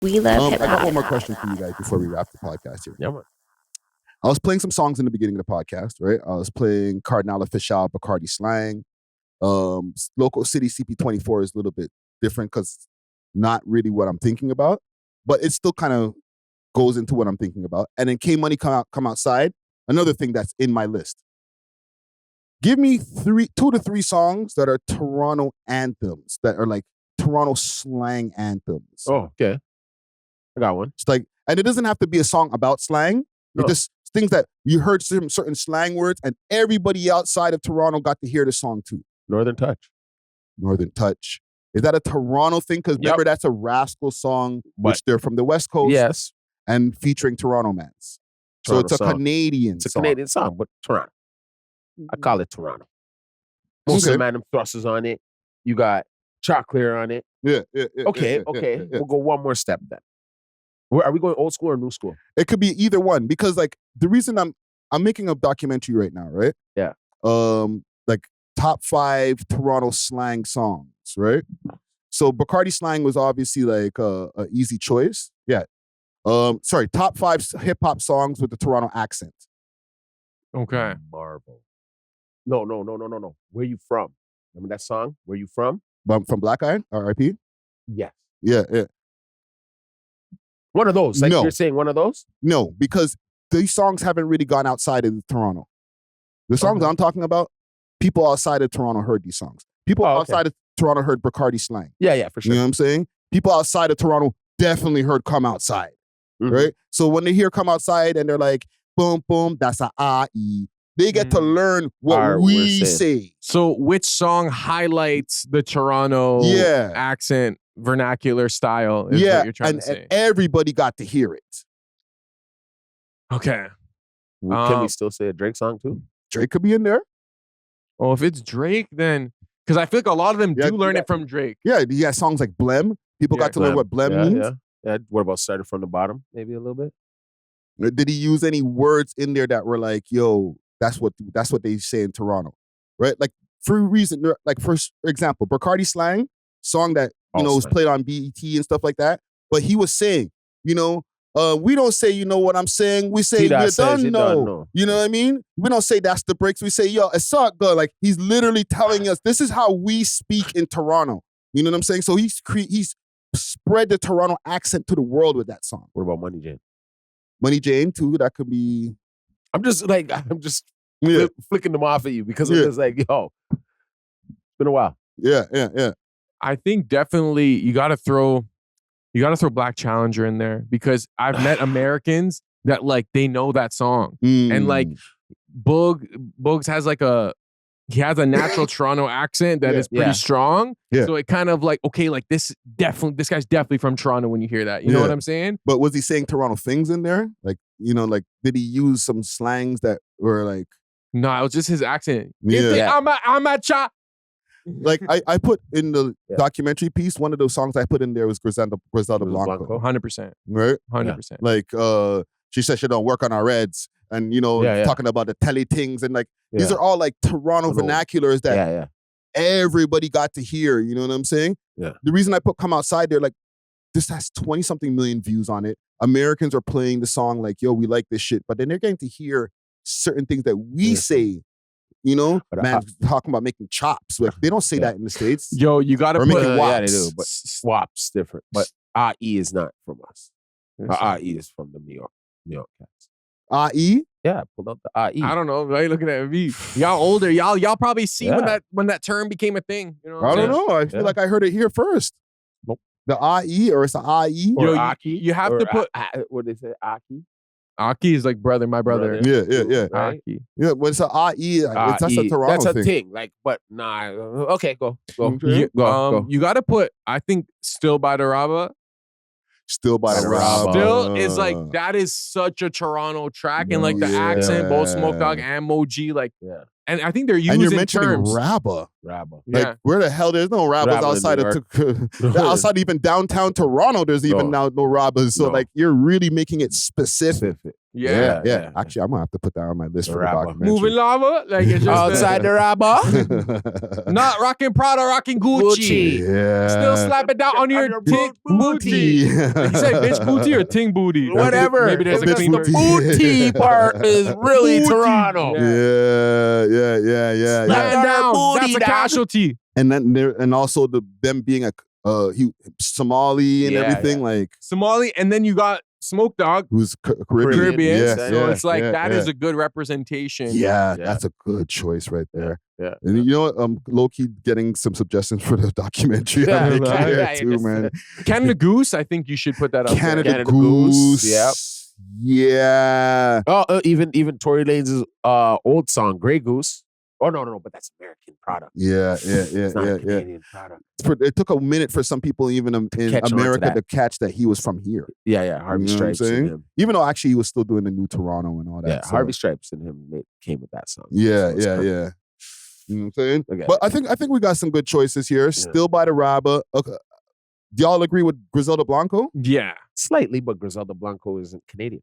We love hip I got hop. one more question for you guys before we wrap the podcast here. Yeah, man. I was playing some songs in the beginning of the podcast, right? I was playing Cardinal Official, Bacardi Slang. Local City CP24 is a little bit different because not really what I'm thinking about, but it still kind of goes into what I'm thinking about. And then K Money Come Outside, another thing that's in my list. Give me 2 to 3 songs that are Toronto anthems, that are like Toronto slang anthems. Oh, okay. I got one. It's like, and it doesn't have to be a song about slang. No. It's just things that you heard some certain slang words, and everybody outside of Toronto got to hear the song too. Northern Touch. Northern Touch. Is that a Toronto thing? Because remember, that's a Rascal song, which they're from the West Coast. Yes. And featuring Toronto Mans. So Toronto it's a song. Canadian It's a song. Canadian song, but Toronto. I call it Toronto. Most of the Madam Thrusters on it. You got Chocolate on it. Yeah. Okay. We'll go one more step then. Are we going old school or new school? It could be either one, because like the reason I'm making a documentary right now, right? Yeah. Like top 5 Toronto slang songs, right? So Bacardi Slang was obviously like a easy choice. Yeah. Sorry, top 5 hip hop songs with the Toronto accent. Okay. Marvel. No. Where you from? Remember that song? Where you from? From Black Iron, R.I.P. Yes. Yeah. One of those. Like No. you're saying one of those? No, because these songs haven't really gone outside of Toronto. The songs I'm talking about, people outside of Toronto heard these songs. People outside of Toronto heard Bacardi Slang. Yeah, for sure. You know what I'm saying? People outside of Toronto definitely heard Come Outside, right? So when they hear Come Outside and they're like, boom, boom, that's a A.W.O.L, they get to learn what we say. So which song highlights the Toronto accent, vernacular style is what you're trying to say? And everybody got to hear it. Okay. Can we still say a Drake song too? Drake could be in there. Oh, if it's Drake, then... Because I feel like a lot of them do learn it from Drake. Yeah, he has songs like Blem. People got to learn what Blem means. Yeah. What about Started from the Bottom? Maybe a little bit? Did he use any words in there that were like, yo, that's what they say in Toronto, right? Like for a reason, like for example, Bacardi Slang, song that, was played on BET and stuff like that. But he was saying, we don't say, you know what I'm saying? We say, you don't know. You know what I mean? We don't say that's the breaks. We say, yo, it's all good. Like he's literally telling us, this is how we speak in Toronto. You know what I'm saying? So he's spread the Toronto accent to the world with that song. What about Money Jane? Money Jane too, that could be... I'm just flicking them off at you because it's like, yo, it's been a while. Yeah. I think definitely you got to throw Black Challenger in there, because I've met Americans that like they know that song and like Bugs has like he has a natural Toronto accent that is pretty strong. Yeah. So it kind of like, okay, like this guy's definitely from Toronto when you hear that. You know what I'm saying? But was he saying Toronto things in there? Like, like did he use some slangs that were like... No, it was just his accent. Yeah. I'm a cha. Like I put in the documentary piece, one of those songs I put in there was Griselda Blanco. 100%. Right? 100%. Like she said she don't work on our reds, and talking about the telly things, and like these are all like Toronto vernaculars that everybody got to hear. You know what I'm saying? Yeah. The reason I put Come Outside there, like this has 20-something million views on it. Americans are playing the song like, yo, we like this shit, but then they're getting to hear certain things that we say. Talking about making chops. Like they don't say that in the States. Yo, you got to put... Yeah, they do, but swap's different. But A.W.O.L is not from us. A.W.O.L is from the New York cats. A.W.O.L? Yeah, pull out the A.W.O.L. I don't know. Why are you looking at me? Y'all older. Y'all probably see when that term became a thing. You know I don't know. I feel like I heard it here first. Nope. The A.W.O.L or it's the A.W.O.L? Or Aki. You have to put... What did they say? Aki? Aki is like my brother. Yeah. Right? Yeah, when it's an A.W.O.L, that's a Toronto thing. That's a thing. Like, but nah. Okay, go. Go. You got to put, I think, Still by the Rabba. Still by the Rabba. Still is like, that is such a Toronto track. And like the accent, both Smoke Dog and Moji, like, and I think they're using terms. And you're mentioning Rabba. Like, where the hell? There's no Rabbas outside of outside even downtown Toronto. There's even now no Rabbas. So like, you're really making it specific. Yeah. Actually, I'm gonna have to put that on my list for the Rapper. documentary. Moving lava, like it's just Outside the rabba. not rocking Prada, rocking Gucci. Yeah. Still slap it down on your ting booty. Like you say bitch booty or ting booty? Whatever. Maybe there's a Because clean the version. booty part is really Booty. Toronto. Yeah. Slap Man down. booty, That's a dog. casualty. And then and also them being a Somali and everything, like Somali, and then you got Smoke Dog, who's Caribbean. Caribbean. Yeah, So it's like that is yeah. a good representation. Yeah, that's a good choice right there. Yeah. And you know what? Low-key getting some suggestions for the documentary. Yeah, I'm making right. there too, man. Canada Goose, I think you should put that up Canada there. Goose. Yep. Yeah. Oh, even Tory Lanez's old song, Grey Goose. Oh no, but that's American product. Yeah. It's not a Canadian product. It took a minute for some people even in catch on to America that. to catch that he was from here. Yeah, Harvey You know what I'm Stripes and saying? him. Even though actually he was still doing the new Toronto and all that. Yeah, so. Harvey Stripes and him came with that song. Yeah. So it's perfect. You know what I'm saying? Okay. But I think we got some good choices here. Still by the Rabba. Okay. Do y'all agree with Griselda Blanco? Yeah. Slightly, but Griselda Blanco isn't Canadian.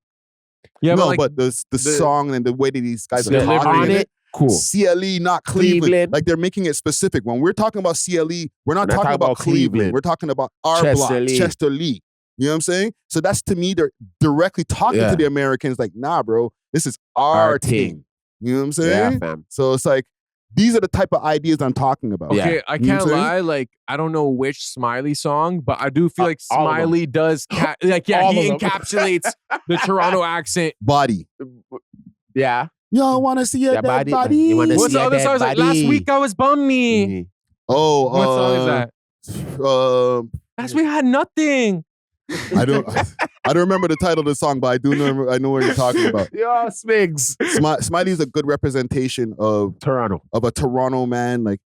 Yeah, no, like, but the song and the way that these guys are Delivery talking on in it, cool. CLE, not Cleveland. Cleveland. Like they're making it specific. When we're talking about CLE, we're not talking about Cleveland. Cleveland. We're talking about our Chester block, Lee. Chester Lee. You know what I'm saying? So that's to me, they're directly talking to the Americans like, nah, bro, this is our thing. You know what I'm saying? Yeah, fam. So it's like, these are the type of ideas I'm talking about. okay, Yeah. I You know can't what I'm lie. Like, I don't know which Smiley song, but I do feel like all of them. Smiley does. All He of them. encapsulates the Toronto accent. Body. Yeah. Y'all want to see a Yeah, dead body. body? You wanna What's see the a other dead song? Like, body. last week I was bummy. Mhm. Oh, What song is that? Last week I had nothing. I don't remember the title of the song, but I do know. I know what you're talking about. Yo, Smigs. Smiley's a good representation of Toronto. a Toronto man. Like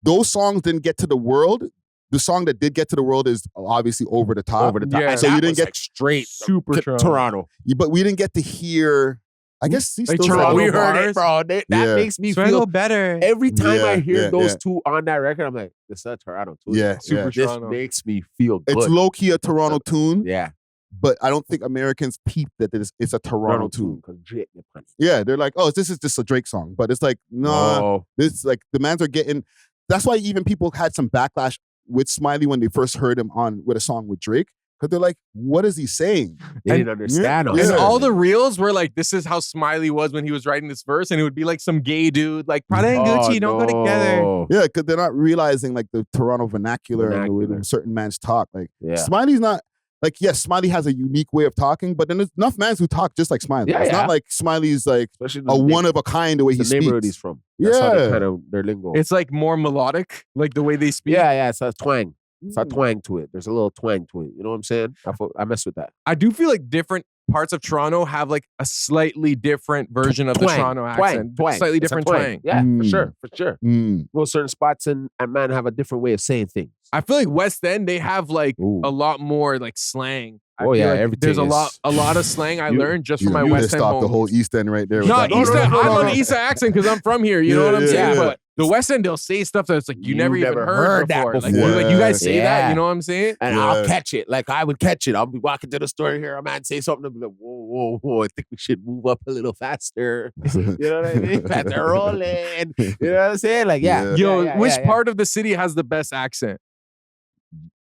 those songs didn't get to the world. The song that did get to the world is obviously Over the Top. Over the top. Yeah. And So you that didn't was, get like, straight Super to Toronto. Toronto. but we didn't get to hear. I guess he's Like still Toronto We saying- heard bars. it, bro. That Yeah. makes me So I feel know better. every time I Yeah, hear yeah, those yeah. two on that record, I'm like, this is a Toronto too. Yeah, Super yeah. This Toronto. makes me feel good. It's low key a Toronto tune, Yeah. but I don't think Americans peep that it's a Toronto tune. Because Drake, you're funny. Yeah, they're like, oh, this is just a Drake song, but it's like, nah. Oh. This like the mans are getting. That's why even people had some backlash with Smiley when they first heard him on with a song with Drake, because they're like, what is he saying? They didn't understand us. And Yeah. all the reels were like, this is how Smiley was when he was writing this verse, and it would be like some gay dude, like Prada and Gucci don't go together. no. Yeah, because they're not realizing like the Toronto vernacular and the way Vernacular. that certain mans talk. Like Yeah. Smiley's not like, yes, Smiley has a unique way of talking, but then there's enough mans who talk just like Smiley. Yeah, It's yeah. not like Smiley's like Especially a one of a kind the way he the neighborhood speaks. he's from. That's how they Yeah. kind of their lingo. It's like more melodic, like the way they speak. yeah, it's a twang. It's a twang to it. There's a little twang to it. You know what I'm saying? I mess with that. I do feel like different parts of Toronto have like a slightly different version of the Twang, Toronto accent. twang. Slightly It's a different twang. Yeah, Mm. for sure. Mm. Well, certain spots and man have a different way of saying things. I feel like West End, they have like Ooh. a lot more like slang. I Oh, feel yeah, like everything there's is- a lot of slang I You- learned just You from my West pissed End off the homies. whole East End right there. with Not that. East End. I'm on the East End accent because I'm from here. You know Yeah, what I'm yeah, saying? yeah. But the West End, they'll say stuff that's like you You never even never heard heard that before. Like, before. like, you guys say that. Yeah. You know what I'm saying? And Yeah. I'll catch it. Like I would catch it. I'll be walking to the store here. A man say something. I'll be like, whoa. I think we should move up a little faster. You know what I mean? Faster rolling. You know what I'm saying? Like, yeah. Yo, yeah, which yeah. part of the city has the best accent?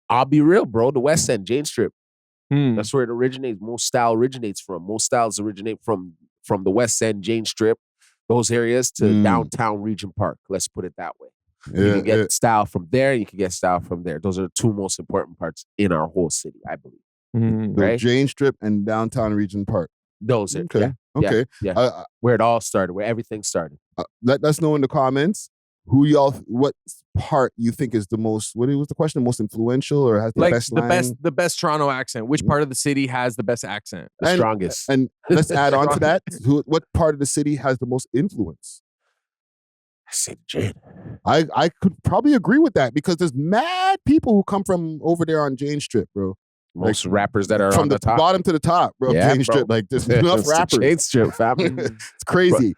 I'll be real, bro. The West End, Jane Strip. Hmm. That's where it originates. Most style originates from. Most styles originate from the West End, Jane Strip, those areas to Mm. downtown Regent Park. Let's put it that way. You Yeah, can get yeah. style from there. You can get style from there. Those are the two most important parts in our whole city, I believe. Hmm. The right? Jane Strip and downtown Regent Park. Those are Okay. yeah, Okay. yeah. Where it all started, where everything started. Let us know in the comments what part you think is the most. What was the question? The most influential or has the Like best the line? best Toronto accent. Which part of the city has the best accent? The And- strongest. And let's add on to that. What part of the city has the most influence? I say Jane. I could probably agree with that because there's mad people who come from over there on Jane Strip, bro. Most rappers that are From on the the top. bottom to the top, bro. Yeah, Jane bro. Strip, like there's enough It's the rappers. Jane Strip, fam. It's crazy.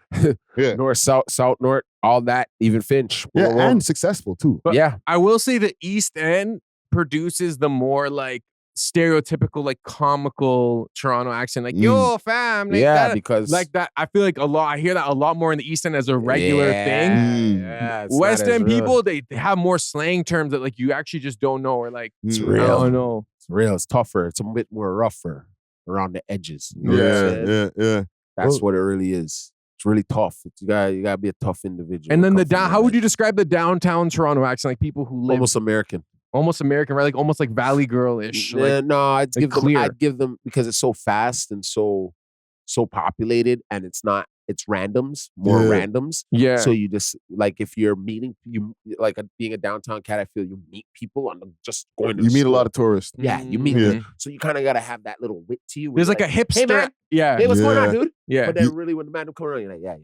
Yeah. North, south, north, all that. Even Finch. Yeah, Whoa. and successful too. But- yeah. I will say the East End produces the more like stereotypical, like comical Toronto accent, like yo fam, like yeah, that, because like that. I feel like I hear that a lot more in the East End as a regular thing. Yeah, it's West not as End real. people, they have more slang terms that like you actually just don't know, or like It's I real. don't know. It's real. It's tougher. It's a bit more rougher around the edges. You know what I'm saying? yeah. That's what it really is. It's really tough. You gotta be a tough individual. And then how would you describe the downtown Toronto accent? Like people who live almost American, right? Like almost like Valley Girl-ish. Like, no, I'd clear. give them because it's so fast and so populated, and it's randoms, more randoms. yeah. So you just like if you're meeting being a downtown cat, I feel you meet people on just going. You meet a lot of tourists. Yeah, you meet. Them. So you kind of gotta have that little wit to you. There's like a hipster. Hey man, yeah. Hey, what's going on, dude? Yeah. But then really when the man come around, you're like, yeah.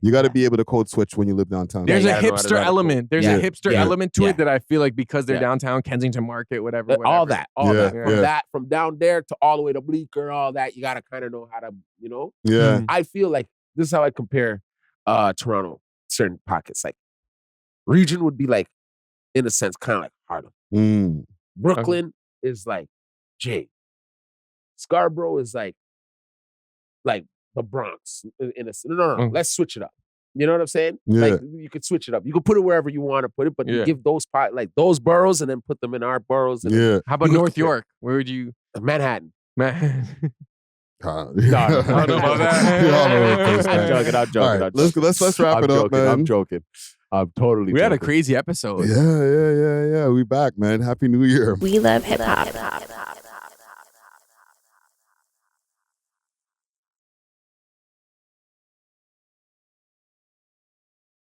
You got to be able to code switch when you live downtown. There's you a gotta know how to hipster do that. element. There's a hipster element to Yeah. it that I feel like because they're Yeah. downtown, Kensington Market, whatever. All that. Yeah. From down there to all the way to Bleecker, all that. You gotta kind of know how to, Yeah. I feel like this is how I compare Toronto, certain pockets. Like region would be like, in a sense, kind of like Harlem. Brooklyn is like Jay. Scarborough is like the Bronx. No. Let's switch it up. You know what I'm saying? Yeah. Like you could switch it up. You could put it wherever you want to put it, but you give those those boroughs and then put them in our boroughs. And Yeah. How about You North could- York? Where would you? Manhattan. Man. No, I don't know about that. I'm joking. All right, let's wrap it up, man. I'm joking. I'm totally We had a joking. crazy episode. Yeah. We back, man. Happy New Year. We love hip hop.